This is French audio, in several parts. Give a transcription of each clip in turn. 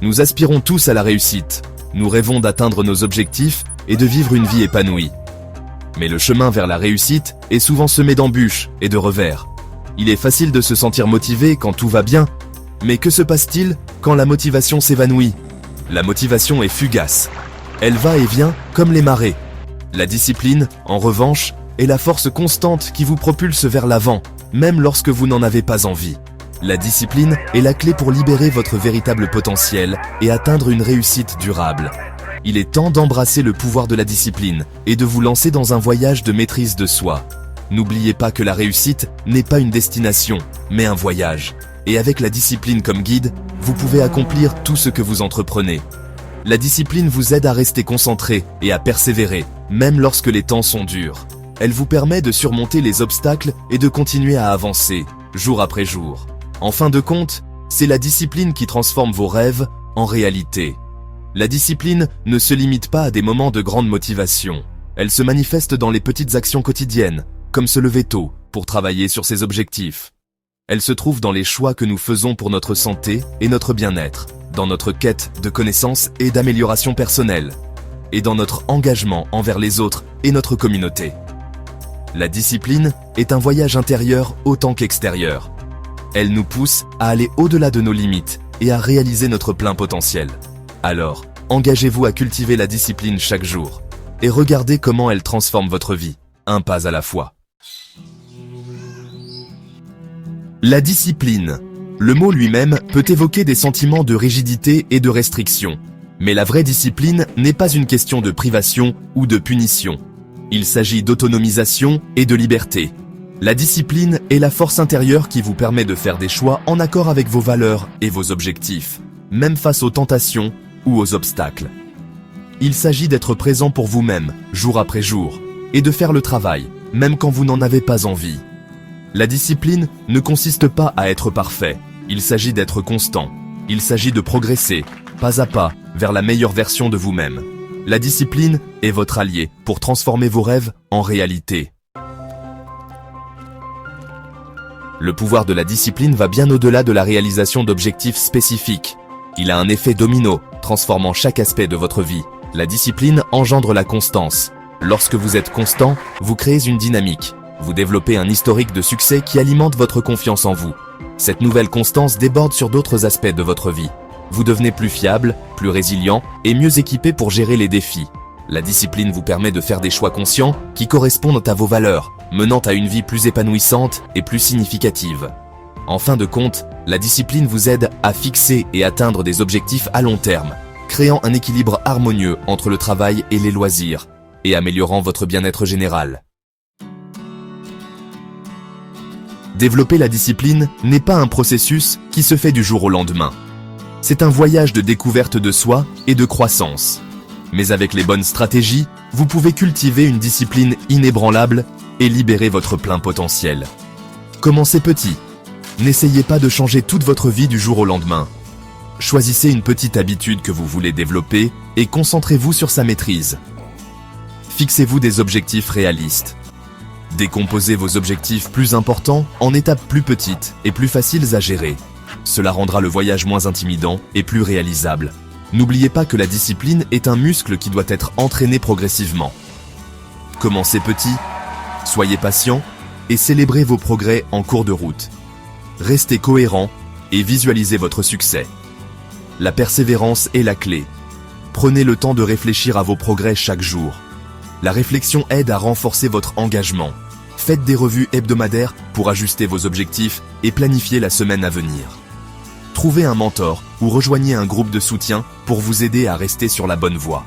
Nous aspirons tous à la réussite. Nous rêvons d'atteindre nos objectifs et de vivre une vie épanouie. Mais le chemin vers la réussite est souvent semé d'embûches et de revers. Il est facile de se sentir motivé quand tout va bien, mais que se passe-t-il quand la motivation s'évanouit? La motivation est fugace. Elle va et vient comme les marées. La discipline, en revanche, est la force constante qui vous propulse vers l'avant, même lorsque vous n'en avez pas envie. La discipline est la clé pour libérer votre véritable potentiel et atteindre une réussite durable. Il est temps d'embrasser le pouvoir de la discipline et de vous lancer dans un voyage de maîtrise de soi. N'oubliez pas que la réussite n'est pas une destination, mais un voyage. Et avec la discipline comme guide, vous pouvez accomplir tout ce que vous entreprenez. La discipline vous aide à rester concentré et à persévérer, même lorsque les temps sont durs. Elle vous permet de surmonter les obstacles et de continuer à avancer, jour après jour. En fin de compte, c'est la discipline qui transforme vos rêves en réalité. La discipline ne se limite pas à des moments de grande motivation. Elle se manifeste dans les petites actions quotidiennes, comme se lever tôt pour travailler sur ses objectifs. Elle se trouve dans les choix que nous faisons pour notre santé et notre bien-être, dans notre quête de connaissances et d'amélioration personnelle, et dans notre engagement envers les autres et notre communauté. La discipline est un voyage intérieur autant qu'extérieur. Elle nous pousse à aller au-delà de nos limites et à réaliser notre plein potentiel. Alors, engagez-vous à cultiver la discipline chaque jour et regardez comment elle transforme votre vie, un pas à la fois. La discipline. Le mot lui-même peut évoquer des sentiments de rigidité et de restriction. Mais la vraie discipline n'est pas une question de privation ou de punition. Il s'agit d'autonomisation et de liberté. La discipline est la force intérieure qui vous permet de faire des choix en accord avec vos valeurs et vos objectifs, même face aux tentations ou aux obstacles. Il s'agit d'être présent pour vous-même, jour après jour, et de faire le travail, même quand vous n'en avez pas envie. La discipline ne consiste pas à être parfait, il s'agit d'être constant. Il s'agit de progresser, pas à pas, vers la meilleure version de vous-même. La discipline est votre allié pour transformer vos rêves en réalité. Le pouvoir de la discipline va bien au-delà de la réalisation d'objectifs spécifiques. Il a un effet domino, transformant chaque aspect de votre vie. La discipline engendre la constance. Lorsque vous êtes constant, vous créez une dynamique. Vous développez un historique de succès qui alimente votre confiance en vous. Cette nouvelle constance déborde sur d'autres aspects de votre vie. Vous devenez plus fiable, plus résilient et mieux équipé pour gérer les défis. La discipline vous permet de faire des choix conscients qui correspondent à vos valeurs, menant à une vie plus épanouissante et plus significative. En fin de compte, la discipline vous aide à fixer et atteindre des objectifs à long terme, créant un équilibre harmonieux entre le travail et les loisirs, et améliorant votre bien-être général. Développer la discipline n'est pas un processus qui se fait du jour au lendemain. C'est un voyage de découverte de soi et de croissance. Mais avec les bonnes stratégies, vous pouvez cultiver une discipline inébranlable et libérer votre plein potentiel. Commencez petit. N'essayez pas de changer toute votre vie du jour au lendemain. Choisissez une petite habitude que vous voulez développer et concentrez-vous sur sa maîtrise. Fixez-vous des objectifs réalistes. Décomposez vos objectifs plus importants en étapes plus petites et plus faciles à gérer. Cela rendra le voyage moins intimidant et plus réalisable. N'oubliez pas que la discipline est un muscle qui doit être entraîné progressivement. Commencez petit, soyez patient et célébrez vos progrès en cours de route. Restez cohérent et visualisez votre succès. La persévérance est la clé. Prenez le temps de réfléchir à vos progrès chaque jour. La réflexion aide à renforcer votre engagement. Faites des revues hebdomadaires pour ajuster vos objectifs et planifier la semaine à venir. Trouvez un mentor ou rejoignez un groupe de soutien pour vous aider à rester sur la bonne voie.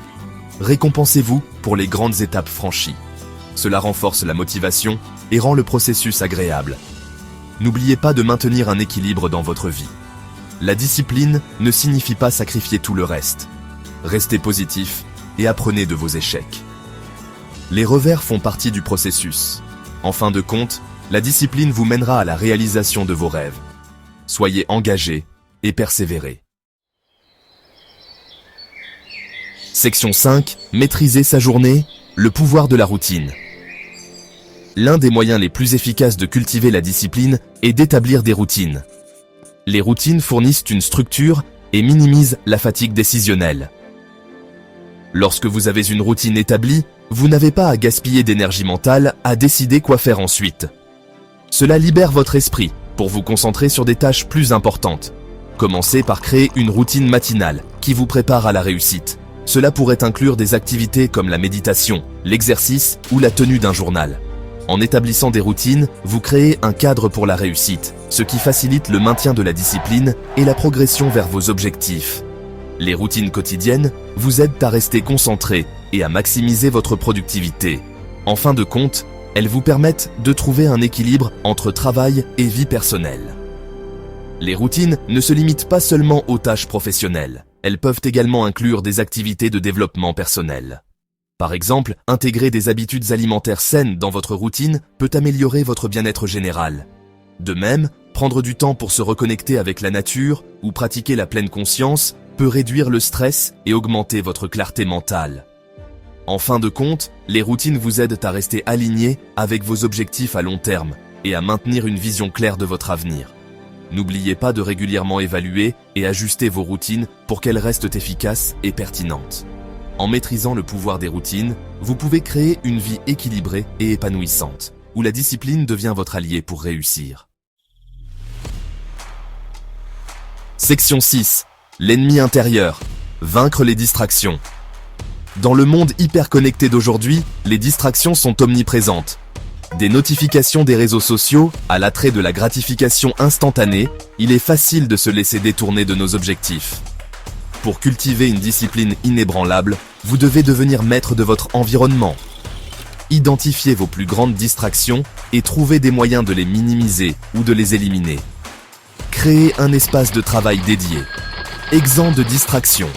Récompensez-vous pour les grandes étapes franchies. Cela renforce la motivation et rend le processus agréable. N'oubliez pas de maintenir un équilibre dans votre vie. La discipline ne signifie pas sacrifier tout le reste. Restez positif et apprenez de vos échecs. Les revers font partie du processus. En fin de compte, la discipline vous mènera à la réalisation de vos rêves. Soyez engagés et persévérez. Section 5. Maîtriser sa journée, le pouvoir de la routine. L'un des moyens les plus efficaces de cultiver la discipline est d'établir des routines. Les routines fournissent une structure et minimise la fatigue décisionnelle. Lorsque vous avez une routine établie, vous n'avez pas à gaspiller d'énergie mentale à décider quoi faire ensuite. Cela libère votre esprit pour vous concentrer sur des tâches plus importantes. Commencez par créer une routine matinale qui vous prépare à la réussite. Cela pourrait inclure des activités comme la méditation, l'exercice ou la tenue d'un journal. En établissant des routines, vous créez un cadre pour la réussite, ce qui facilite le maintien de la discipline et la progression vers vos objectifs. Les routines quotidiennes vous aident à rester concentré et à maximiser votre productivité. En fin de compte, elles vous permettent de trouver un équilibre entre travail et vie personnelle. Les routines ne se limitent pas seulement aux tâches professionnelles. Elles peuvent également inclure des activités de développement personnel. Par exemple, intégrer des habitudes alimentaires saines dans votre routine peut améliorer votre bien-être général. De même, prendre du temps pour se reconnecter avec la nature ou pratiquer la pleine conscience peut réduire le stress et augmenter votre clarté mentale. En fin de compte, les routines vous aident à rester aligné avec vos objectifs à long terme et à maintenir une vision claire de votre avenir. N'oubliez pas de régulièrement évaluer et ajuster vos routines pour qu'elles restent efficaces et pertinentes. En maîtrisant le pouvoir des routines, vous pouvez créer une vie équilibrée et épanouissante, où la discipline devient votre allié pour réussir. Section 6. L'ennemi intérieur. Vaincre les distractions. Dans le monde hyper connecté d'aujourd'hui, les distractions sont omniprésentes. Des notifications des réseaux sociaux à l'attrait de la gratification instantanée, il est facile de se laisser détourner de nos objectifs. Pour cultiver une discipline inébranlable, vous devez devenir maître de votre environnement. Identifiez vos plus grandes distractions et trouvez des moyens de les minimiser ou de les éliminer. Créez un espace de travail dédié, exempt de distractions.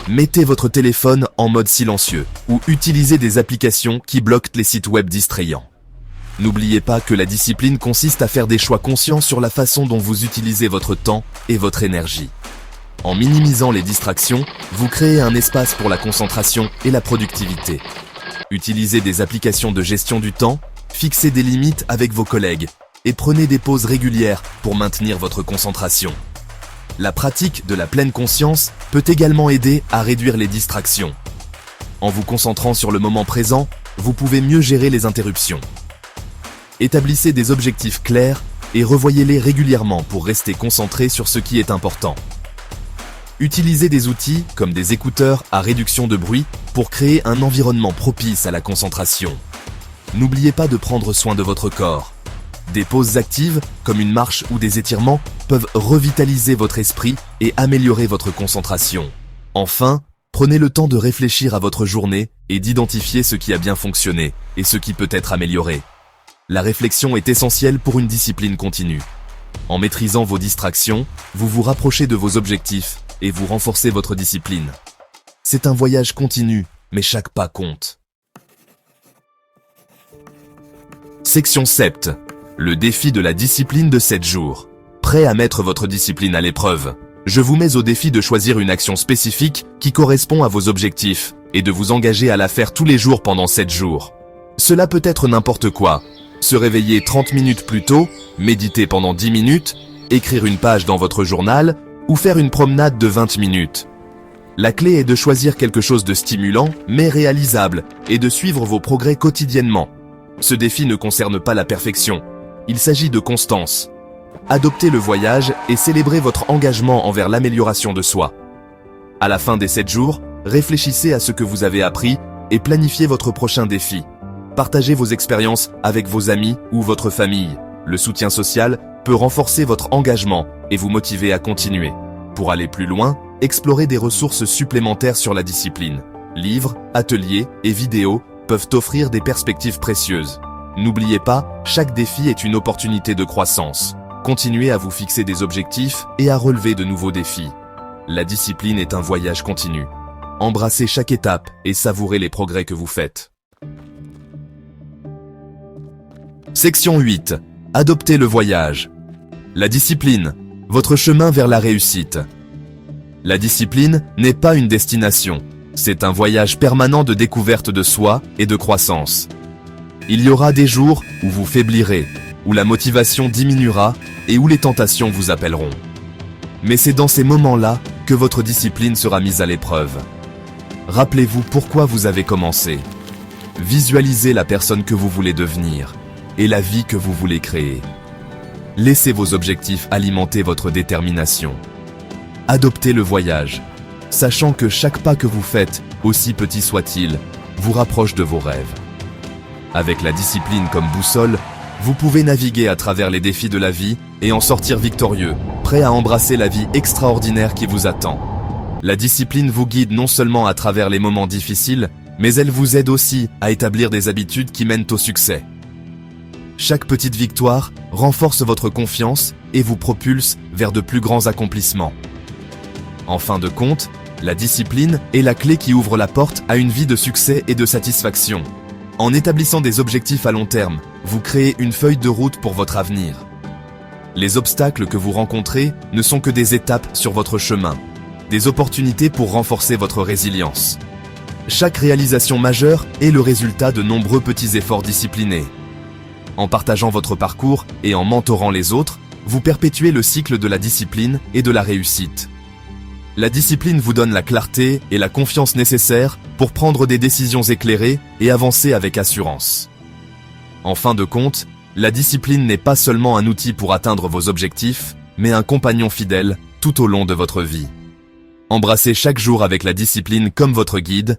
Mettez votre téléphone en mode silencieux ou utilisez des applications qui bloquent les sites web distrayants. N'oubliez pas que la discipline consiste à faire des choix conscients sur la façon dont vous utilisez votre temps et votre énergie. En minimisant les distractions, vous créez un espace pour la concentration et la productivité. Utilisez des applications de gestion du temps, fixez des limites avec vos collègues et prenez des pauses régulières pour maintenir votre concentration. La pratique de la pleine conscience peut également aider à réduire les distractions. En vous concentrant sur le moment présent, vous pouvez mieux gérer les interruptions. Établissez des objectifs clairs et revoyez-les régulièrement pour rester concentré sur ce qui est important. Utilisez des outils comme des écouteurs à réduction de bruit pour créer un environnement propice à la concentration. N'oubliez pas de prendre soin de votre corps. Des pauses actives, comme une marche ou des étirements, peuvent revitaliser votre esprit et améliorer votre concentration. Enfin, prenez le temps de réfléchir à votre journée et d'identifier ce qui a bien fonctionné et ce qui peut être amélioré. La réflexion est essentielle pour une discipline continue. En maîtrisant vos distractions, vous vous rapprochez de vos objectifs et vous renforcez votre discipline. C'est un voyage continu, mais chaque pas compte. Section 7. Le défi de la discipline de 7 jours. Prêt à mettre votre discipline à l'épreuve? Je vous mets au défi de choisir une action spécifique qui correspond à vos objectifs et de vous engager à la faire tous les jours pendant 7 jours. Cela peut être n'importe quoi. Se réveiller 30 minutes plus tôt, méditer pendant 10 minutes, écrire une page dans votre journal ou faire une promenade de 20 minutes. La clé est de choisir quelque chose de stimulant mais réalisable et de suivre vos progrès quotidiennement. Ce défi ne concerne pas la perfection, il s'agit de constance. Adoptez le voyage et célébrez votre engagement envers l'amélioration de soi. À la fin des 7 jours, réfléchissez à ce que vous avez appris et planifiez votre prochain défi. Partagez vos expériences avec vos amis ou votre famille. Le soutien social peut renforcer votre engagement et vous motiver à continuer. Pour aller plus loin, explorez des ressources supplémentaires sur la discipline. Livres, ateliers et vidéos peuvent offrir des perspectives précieuses. N'oubliez pas, chaque défi est une opportunité de croissance. Continuez à vous fixer des objectifs et à relever de nouveaux défis. La discipline est un voyage continu. Embrassez chaque étape et savourez les progrès que vous faites. Section 8. Adoptez le voyage. La discipline, votre chemin vers la réussite. La discipline n'est pas une destination, c'est un voyage permanent de découverte de soi et de croissance. Il y aura des jours où vous faiblirez, où la motivation diminuera et où les tentations vous appelleront. Mais c'est dans ces moments-là que votre discipline sera mise à l'épreuve. Rappelez-vous pourquoi vous avez commencé. Visualisez la personne que vous voulez devenir et la vie que vous voulez créer. Laissez vos objectifs alimenter votre détermination. Adoptez le voyage, sachant que chaque pas que vous faites, aussi petit soit-il, vous rapproche de vos rêves. Avec la discipline comme boussole, vous pouvez naviguer à travers les défis de la vie et en sortir victorieux, prêt à embrasser la vie extraordinaire qui vous attend. La discipline vous guide non seulement à travers les moments difficiles, mais elle vous aide aussi à établir des habitudes qui mènent au succès. Chaque petite victoire renforce votre confiance et vous propulse vers de plus grands accomplissements. En fin de compte, la discipline est la clé qui ouvre la porte à une vie de succès et de satisfaction. En établissant des objectifs à long terme, vous créez une feuille de route pour votre avenir. Les obstacles que vous rencontrez ne sont que des étapes sur votre chemin, des opportunités pour renforcer votre résilience. Chaque réalisation majeure est le résultat de nombreux petits efforts disciplinés. En partageant votre parcours et en mentorant les autres, vous perpétuez le cycle de la discipline et de la réussite. La discipline vous donne la clarté et la confiance nécessaires pour prendre des décisions éclairées et avancer avec assurance. En fin de compte, la discipline n'est pas seulement un outil pour atteindre vos objectifs, mais un compagnon fidèle tout au long de votre vie. Embrassez chaque jour avec la discipline comme votre guide